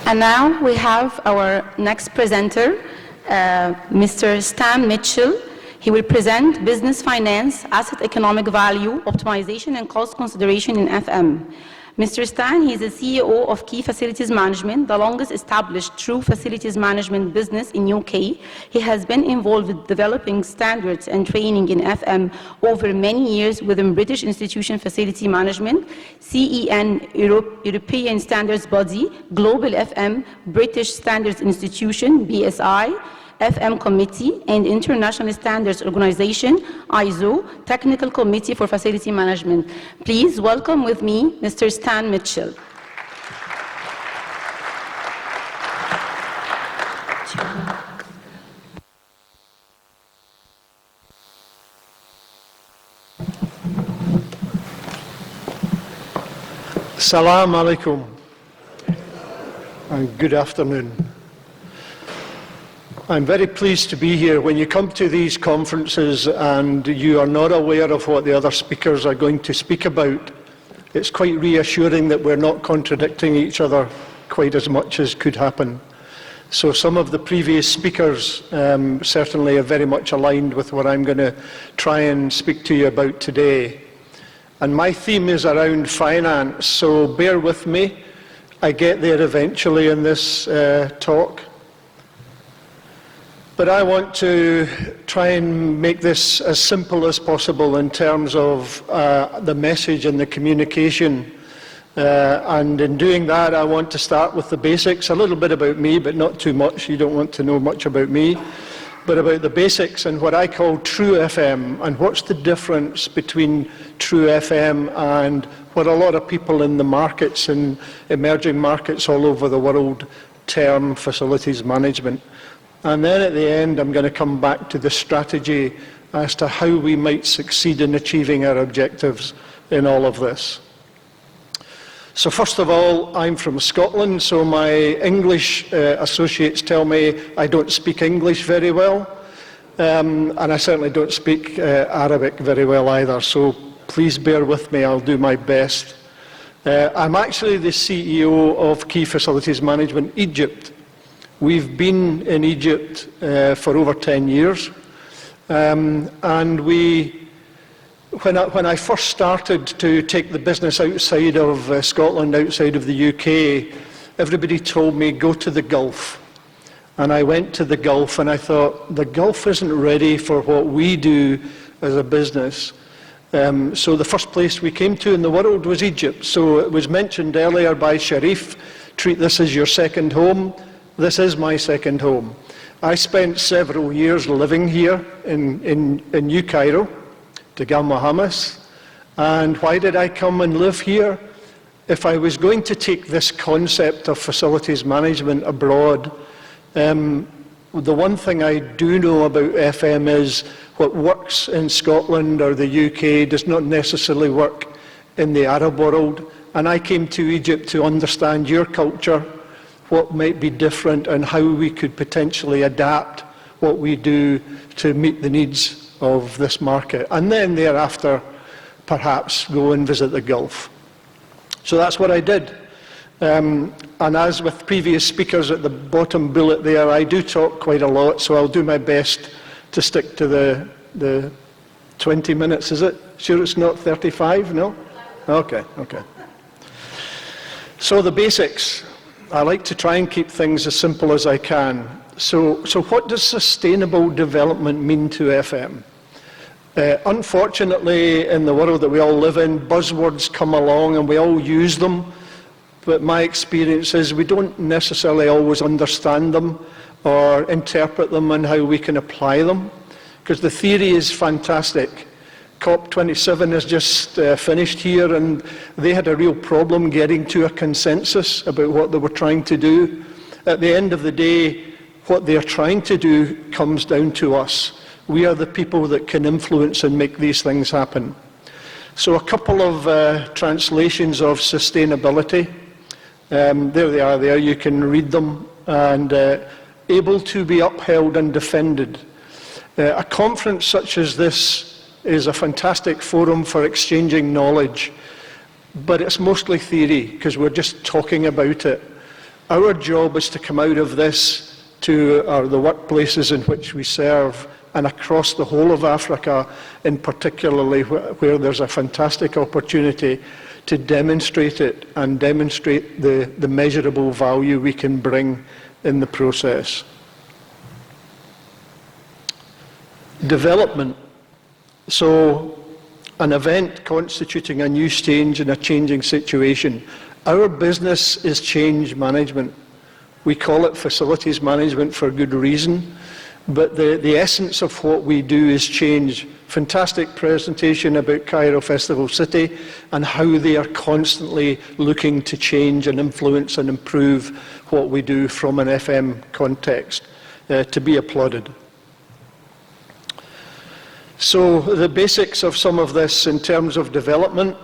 And now we have our next presenter, Mr. Stan Mitchell. He will present Business Finance, Asset Economic Value, Optimization and Cost Consideration in FM. Mr. Stan, he is the CEO of Key Facilities Management, the longest established true facilities management business in UK. He has been involved with developing standards and training in FM over many years within British Institution Facility Management, CEN, European Standards Body, Global FM, British Standards Institution, BSI, FM Committee, and International Standards Organization, ISO, Technical Committee for Facility Management. Please welcome with me, Mr. Stan Mitchell. Salam alaikum, and good afternoon. I'm very pleased to be here. When you come to these conferences and you are not aware of what the other speakers are going to speak about, it's quite reassuring that we're not contradicting each other quite as much as could happen. So some of the previous speakers certainly are very much aligned with what I'm going to try and speak to you about today. And my theme is around finance, so bear with me. I get there eventually in this talk. But I want to try and make this as simple as possible in terms of the message and the communication. And in doing that, I want to start with the basics, a little bit about me, but not too much. You don't want to know much about me, but about the basics and what I call true FM, and what's the difference between true FM and what a lot of people in the markets and emerging markets all over the world term facilities management. And then at the end, I'm going to come back to the strategy as to how we might succeed in achieving our objectives in all of this. So first of all, I'm from Scotland, so my English associates tell me I don't speak English very well, and I certainly don't speak Arabic very well either, so please bear with me, I'll do my best. I'm actually the CEO of Key Facilities Management Egypt. We've been in Egypt for over 10 years, and when I first started to take the business outside of Scotland, outside of the UK, everybody told me, go to the Gulf. And I went to the Gulf and I thought, the Gulf isn't ready for what we do as a business. So the first place we came to in the world was Egypt. So it was mentioned earlier by Sharif, treat this as your second home. This is my second home. I spent several years living here in New Cairo, Degal Mohammed. And why did I come and live here? If I was going to take this concept of facilities management abroad, the one thing I do know about FM is what works in Scotland or the UK does not necessarily work in the Arab world. And I came to Egypt to understand your culture, what might be different, and how we could potentially adapt what we do to meet the needs of this market. And then thereafter, perhaps go and visit the Gulf. So that's what I did. And as with previous speakers at the bottom bullet there, I do talk quite a lot, so I'll do my best to stick to the 20 minutes, is it? Sure it's not 35, no? Okay. So the basics. I like to try and keep things as simple as I can. So what does sustainable development mean to FM? Unfortunately, in the world that we all live in, buzzwords come along and we all use them, but my experience is we don't necessarily always understand them or interpret them and how we can apply them, because the theory is fantastic. COP27 has just finished here, and they had a real problem getting to a consensus about what they were trying to do. At the end of the day, what they're trying to do comes down to us. We are the people that can influence and make these things happen. So a couple of translations of sustainability. There they are there, you can read them. And able to be upheld and defended. A conference such as this is a fantastic forum for exchanging knowledge, but it's mostly theory because we're just talking about it. Our job is to come out of this to the workplaces in which we serve and across the whole of Africa, in particularly where there's a fantastic opportunity to demonstrate it and demonstrate the measurable value we can bring in the process. Development. So, an event constituting a new stage in a changing situation. Our business is change management. We call it facilities management for good reason, but the essence of what we do is change. Fantastic presentation about Cairo Festival City and how they are constantly looking to change and influence and improve what we do from an FM context, to be applauded. So the basics of some of this in terms of development.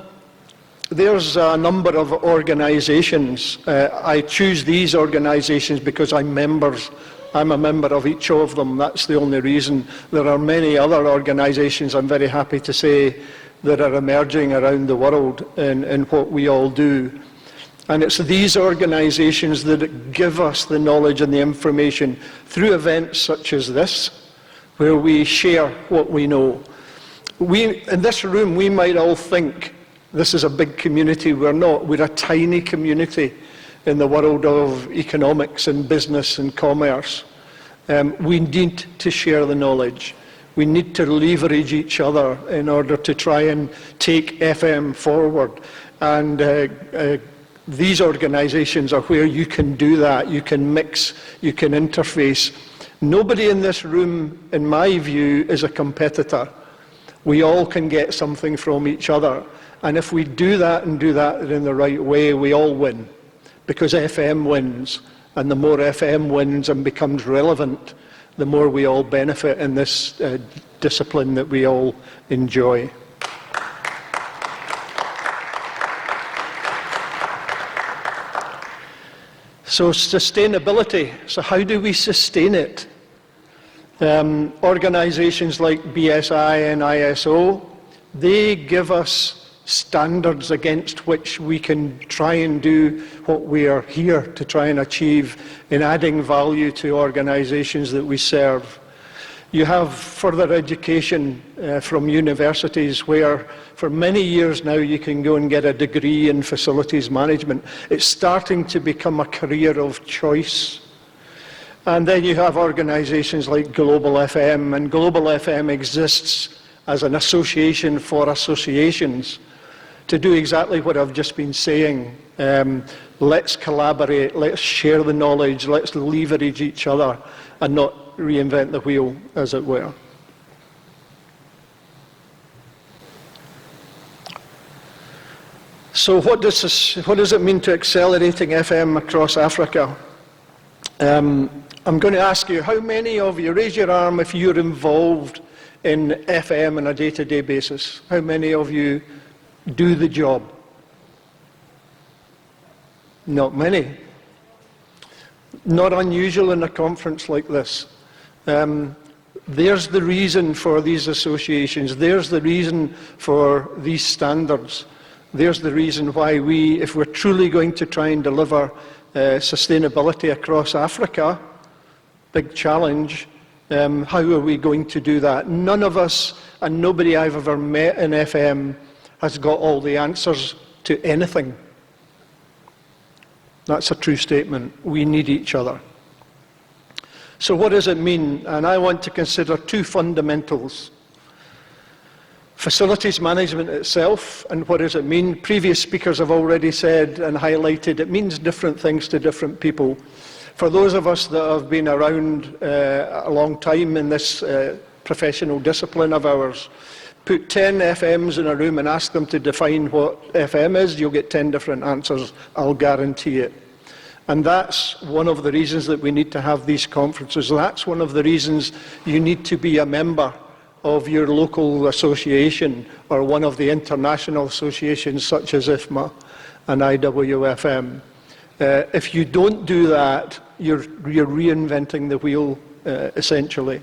There's a number of organisations. I choose these organisations because I'm a member of each of them. That's the only reason. There are many other organisations, I'm very happy to say, that are emerging around the world in what we all do. And it's these organisations that give us the knowledge and the information through events such as this, where we share what we know. In this room, we might all think this is a big community. We're not. We're a tiny community in the world of economics and business and commerce. We need to share the knowledge. We need to leverage each other in order to try and take FM forward. And these organisations are where you can do that. You can mix, you can interface. Nobody in this room, in my view, is a competitor. We all can get something from each other. And if we do that and do that in the right way, we all win. Because FM wins. And the more FM wins and becomes relevant, the more we all benefit in this discipline that we all enjoy. So sustainability. So how do we sustain it? Organisations like BSI and ISO, they give us standards against which we can try and do what we are here to try and achieve in adding value to organisations that we serve. You have further education from universities where for many years now you can go and get a degree in facilities management. It's starting to become a career of choice. And then you have organisations like Global FM, and Global FM exists as an association for associations to do exactly what I've just been saying. Let's collaborate, let's share the knowledge, let's leverage each other and not reinvent the wheel, as it were. So what does it mean to accelerating FM across Africa? I'm going to ask you, how many of you, raise your arm if you're involved in FM on a day-to-day basis. How many of you do the job? Not many. Not unusual in a conference like this. There's the reason for these associations. There's the reason for these standards. There's the reason why we, if we're truly going to try and deliver sustainability across Africa, big challenge, how are we going to do that? None of us, and nobody I've ever met in FM, has got all the answers to anything. That's a true statement. We need each other. So what does it mean? And I want to consider two fundamentals. Facilities management itself, and what does it mean? Previous speakers have already said and highlighted it means different things to different people. For those of us that have been around a long time in this professional discipline of ours, put 10 FMs in a room and ask them to define what FM is, you'll get 10 different answers, I'll guarantee it. And that's one of the reasons that we need to have these conferences. That's one of the reasons you need to be a member of your local association or one of the international associations such as IFMA and IWFM. If you don't do that, you're reinventing the wheel, essentially.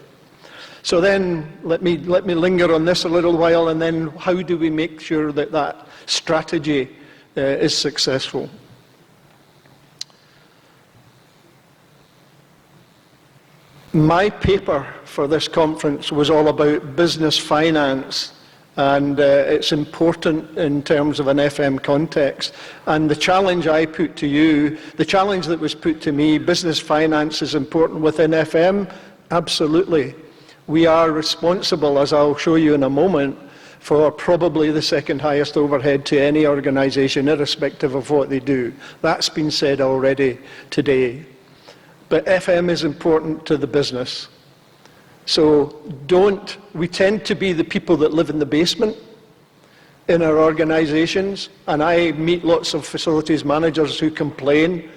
So then, let me linger on this a little while, and then how do we make sure that that strategy is successful? My paper for this conference was all about business finance, and it's important in terms of an FM context. And the challenge I put to you, the challenge that was put to me, business finance is important within FM? Absolutely. We are responsible, as I'll show you in a moment, for probably the second highest overhead to any organisation, irrespective of what they do. That's been said already today. But FM is important to the business. So we tend to be the people that live in the basement in our organisations, and I meet lots of facilities managers who complain.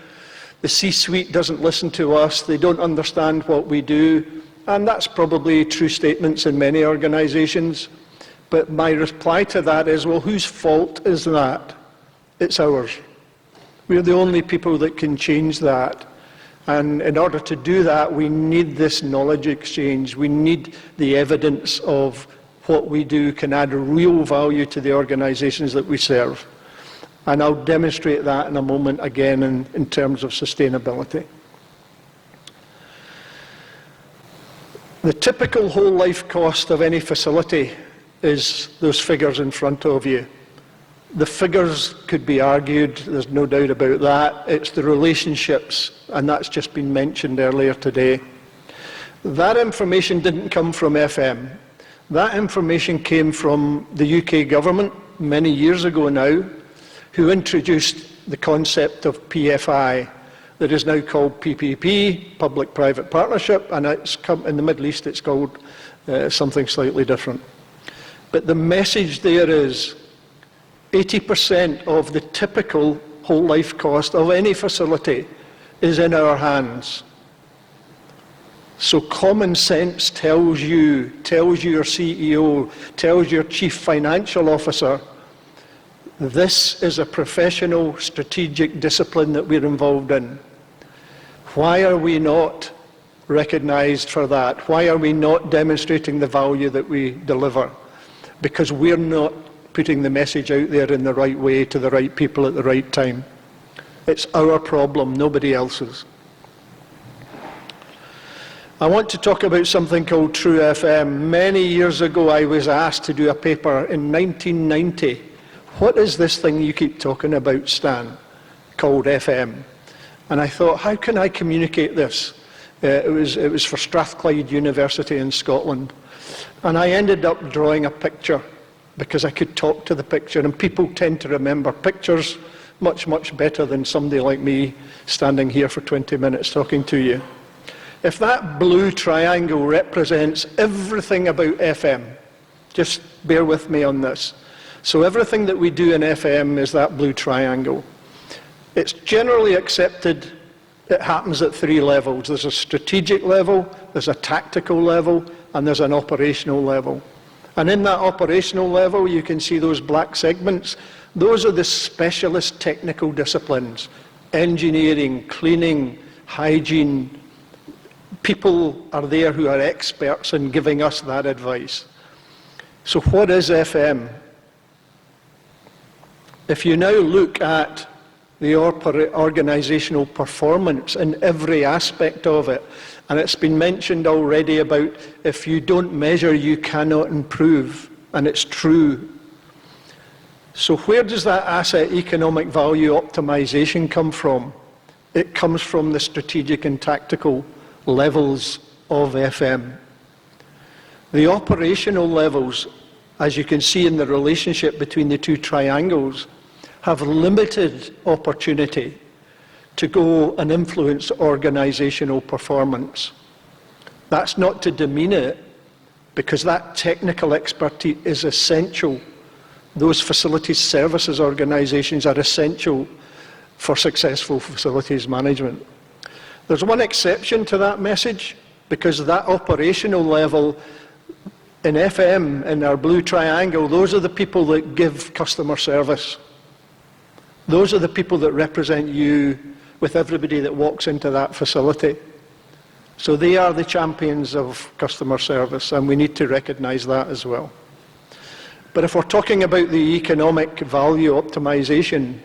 The C-suite doesn't listen to us, they don't understand what we do, and that's probably true statements in many organisations. But my reply to that is, well, whose fault is that? It's ours. We're the only people that can change that. And in order to do that, we need this knowledge exchange. We need the evidence of what we do can add real value to the organisations that we serve. And I'll demonstrate that in a moment again in terms of sustainability. The typical whole life cost of any facility is those figures in front of you. The figures could be argued, there's no doubt about that. It's the relationships, and that's just been mentioned earlier today. That information didn't come from FM. That information came from the UK government many years ago now, who introduced the concept of PFI, that is now called PPP, Public-Private Partnership, and in the Middle East it's called something slightly different. But the message there is 80% of the typical whole life cost of any facility is in our hands. So common sense tells you, tells your CEO, tells your chief financial officer, this is a professional strategic discipline that we're involved in. Why are we not recognised for that? Why are we not demonstrating the value that we deliver? Because we're not putting the message out there in the right way to the right people at the right time. It's our problem, nobody else's. I want to talk about something called True FM. Many years ago I was asked to do a paper in 1990. What is this thing you keep talking about, Stan, called FM? And I thought, how can I communicate this? It was for Strathclyde University in Scotland. And I ended up drawing a picture because I could talk to the picture, and people tend to remember pictures much, much better than somebody like me standing here for 20 minutes talking to you. If that blue triangle represents everything about FM, just bear with me on this. So everything that we do in FM is that blue triangle. It's generally accepted it happens at three levels. There's a strategic level, there's a tactical level, and there's an operational level. And in that operational level, you can see those black segments. Those are the specialist technical disciplines: engineering, cleaning, hygiene. People are there who are experts in giving us that advice. So what is FM? If you now look at the organisational performance in every aspect of it, and it's been mentioned already about if you don't measure, you cannot improve, and it's true. So where does that asset economic value optimization come from? It comes from the strategic and tactical levels of FM. The operational levels, as you can see in the relationship between the two triangles, have limited opportunity to go and influence organisational performance. That's not to demean it, because that technical expertise is essential. Those facilities services organisations are essential for successful facilities management. There's one exception to that message, because that operational level in FM, in our blue triangle, those are the people that give customer service. Those are the people that represent you with everybody that walks into that facility. So they are the champions of customer service, and we need to recognise that as well. But if we're talking about the economic value optimization,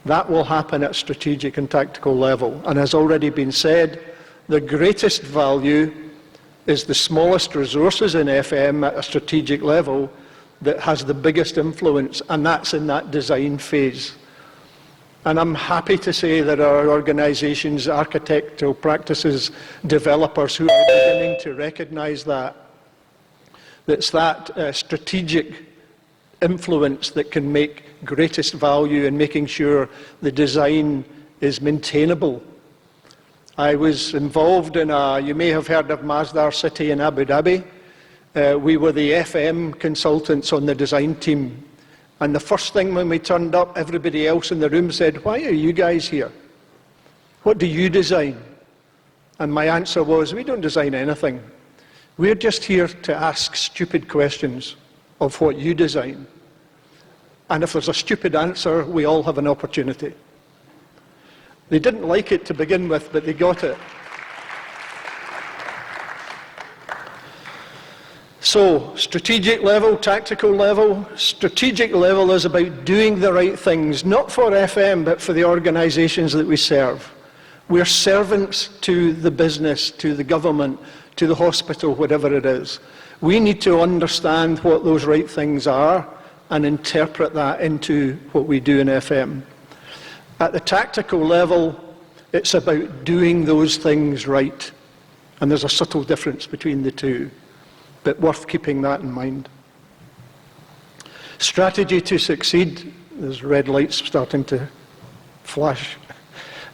that will happen at strategic and tactical level. And as already been said, the greatest value is the smallest resources in FM at a strategic level that has the biggest influence, and that's in that design phase. And I'm happy to say that our organisations, architectural practices, developers who are beginning to recognise that, it's that strategic influence that can make greatest value in making sure the design is maintainable. I was involved in you may have heard of Masdar City in Abu Dhabi. We were the FM consultants on the design team. And the first thing when we turned up, everybody else in the room said, "Why are you guys here? What do you design?" And my answer was, "We don't design anything. We're just here to ask stupid questions of what you design. And if there's a stupid answer, we all have an opportunity." They didn't like it to begin with, but they got it. So, strategic level, tactical level. Strategic level is about doing the right things, not for FM, but for the organisations that we serve. We're servants to the business, to the government, to the hospital, whatever it is. We need to understand what those right things are and interpret that into what we do in FM. At the tactical level, it's about doing those things right. And there's a subtle difference between the two, but worth keeping that in mind. Strategy to succeed. There's red lights starting to flash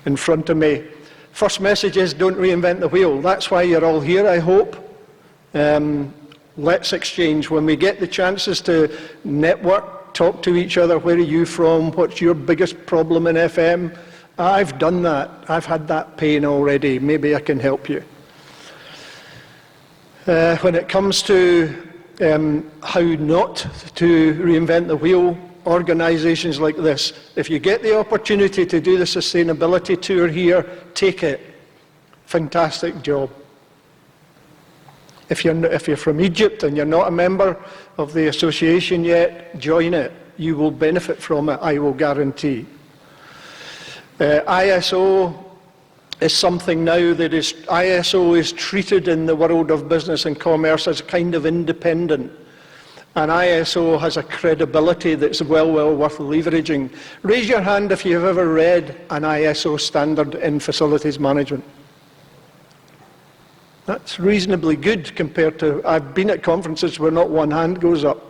in front of me. First message is don't reinvent the wheel. That's why you're all here, I hope. Let's exchange. When we get the chances to network, talk to each other, where are you from, what's your biggest problem in FM? I've done that. I've had that pain already. Maybe I can help you. When it comes to how not to reinvent the wheel, organisations like this, if you get the opportunity to do the sustainability tour here, take it. Fantastic job. If you're from Egypt and you're not a member of the association yet, join it. You will benefit from it, I will guarantee. ISO is something now that ISO is treated in the world of business and commerce as kind of independent. And ISO has a credibility that's well worth leveraging. Raise your hand if you've ever read an ISO standard in facilities management. That's reasonably good compared to, I've been at conferences where not one hand goes up.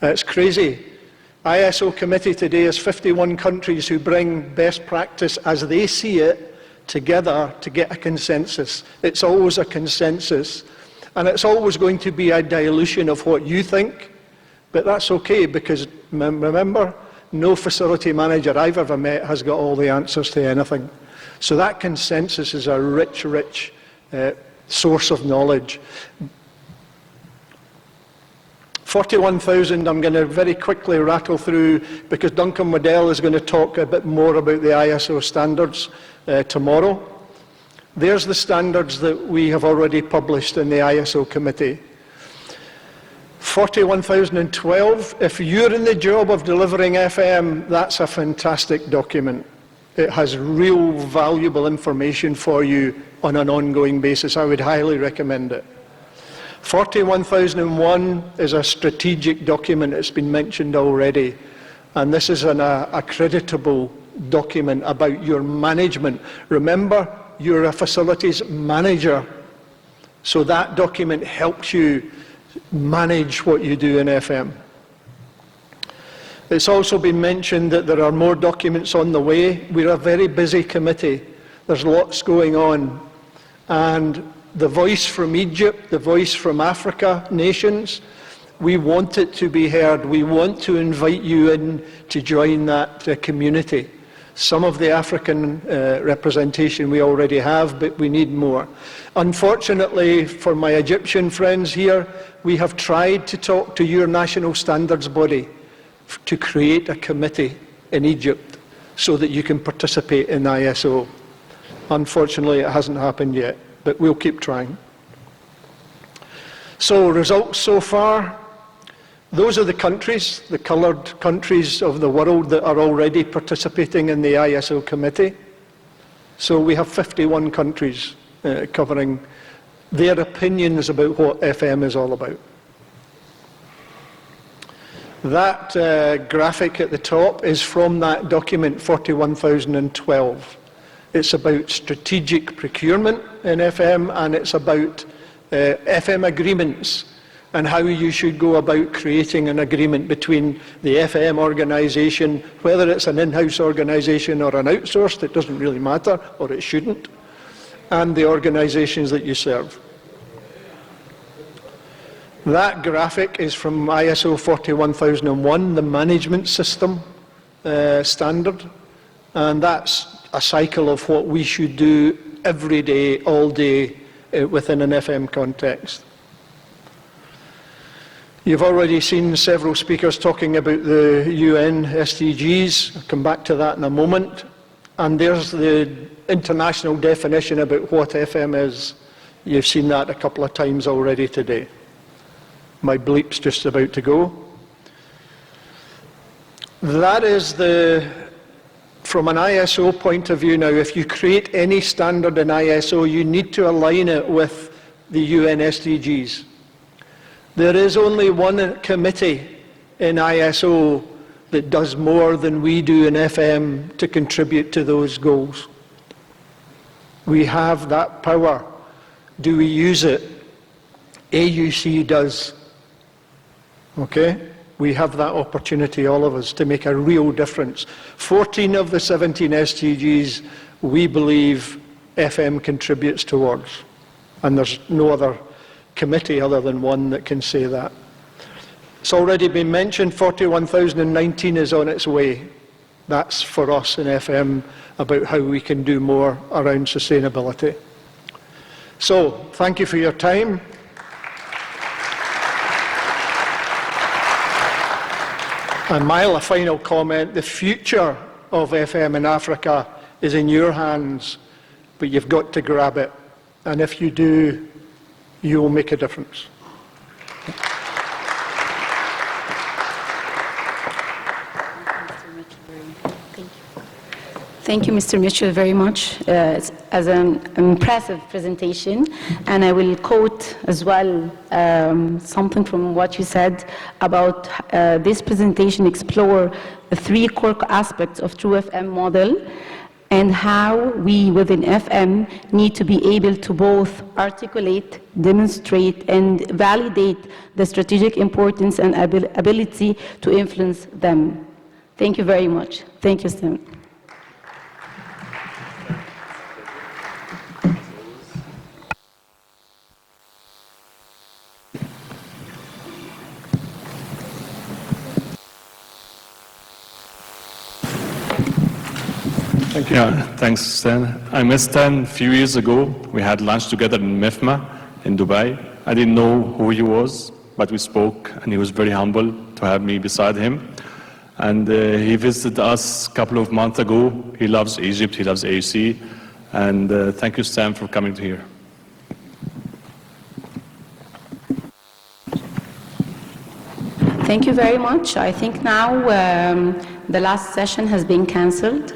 It's crazy. ISO committee today is 51 countries who bring best practice as they see it together to get a consensus. It's always a consensus. And it's always going to be a dilution of what you think. But that's okay, because remember, no facility manager I've ever met has got all the answers to anything. So that consensus is a rich source of knowledge. 41,000 I'm going to very quickly rattle through, because Duncan Waddell is going to talk a bit more about the ISO standards tomorrow. There's the standards that we have already published in the ISO committee. 41,012, if you're in the job of delivering FM, that's a fantastic document. It has real valuable information for you on an ongoing basis. I would highly recommend it. 41,001 is a strategic document. It's been mentioned already. And this is a creditable document about your management. Remember, you're a facilities manager. So that document helps you manage what you do in FM. It's also been mentioned that there are more documents on the way. We're a very busy committee. There's lots going on. And the voice from Egypt, the voice from Africa nations, we want it to be heard. We want to invite you in to join that community. Some of the African representation we already have, but we need more. Unfortunately, for my Egyptian friends here, we have tried to talk to your national standards body to create a committee in Egypt so that you can participate in ISO. Unfortunately, it hasn't happened yet, but we'll keep trying. So, results so far. Those are the countries, the coloured countries of the world that are already participating in the ISO committee. So we have 51 countries covering their opinions about what FM is all about. That graphic at the top is from that document 41,012. It's about strategic procurement in FM, and it's about FM agreements and how you should go about creating an agreement between the FM organisation, whether it's an in-house organisation or an outsourced, it doesn't really matter, or it shouldn't, and the organisations that you serve. That graphic is from ISO 41001, the management system standard, and that's a cycle of what we should do every day, all day, within an FM context. You've already seen several speakers talking about the UN SDGs. I'll come back to that in a moment. And there's the international definition about what FM is. You've seen that a couple of times already today. My bleep's just about to go. That is from an ISO point of view now, if you create any standard in ISO, you need to align it with the UN SDGs. There is only one committee in ISO that does more than we do in FM to contribute to those goals. We have that power. Do we use it? AUC does. Okay? We have that opportunity, all of us, to make a real difference. 14 of the 17 SDGs we believe FM contributes towards. And there's no other committee other than one that can say that. It's already been mentioned, 41,019 is on its way. That's for us in FM about how we can do more around sustainability. So, thank you for your time. And Mile, a final comment, the future of FM in Africa is in your hands, but you've got to grab it. And if you do, you will make a difference. Thank you, Mr. Mitchell, very much. It's as an impressive presentation, and I will quote as well something from what you said about this presentation explore the three core aspects of True FM model and how we within FM need to be able to both articulate, demonstrate, and validate the strategic importance and ability to influence them. Thank you very much. Thank you, Stan. Yeah, thanks, Stan. I met Stan a few years ago. We had lunch together in MEFMA in Dubai. I didn't know who he was, but we spoke, and he was very humble to have me beside him. And he visited us a couple of months ago. He loves Egypt, he loves AUC. And thank you, Stan, for coming to here. Thank you very much. I think now the last session has been cancelled.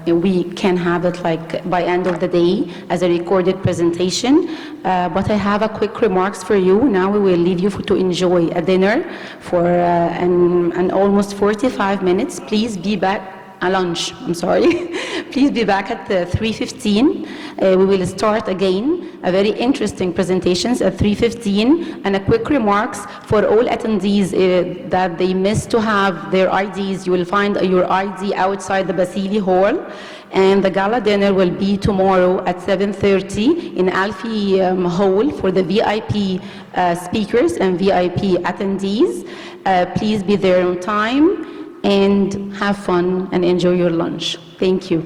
We can have it like by end of the day as a recorded presentation. But I have a quick remarks for you. Now we will leave you to enjoy a dinner for an almost 45 minutes. Please be back. A lunch, I'm sorry. Please be back at 3:15. We will start again a very interesting presentations at 3:15 and a quick remarks for all attendees that they missed to have their IDs. You will find your ID outside the Basili Hall. And the gala dinner will be tomorrow at 7:30 in Alfie Hall for the VIP speakers and VIP attendees. Please be there on time and have fun and enjoy your lunch. Thank you.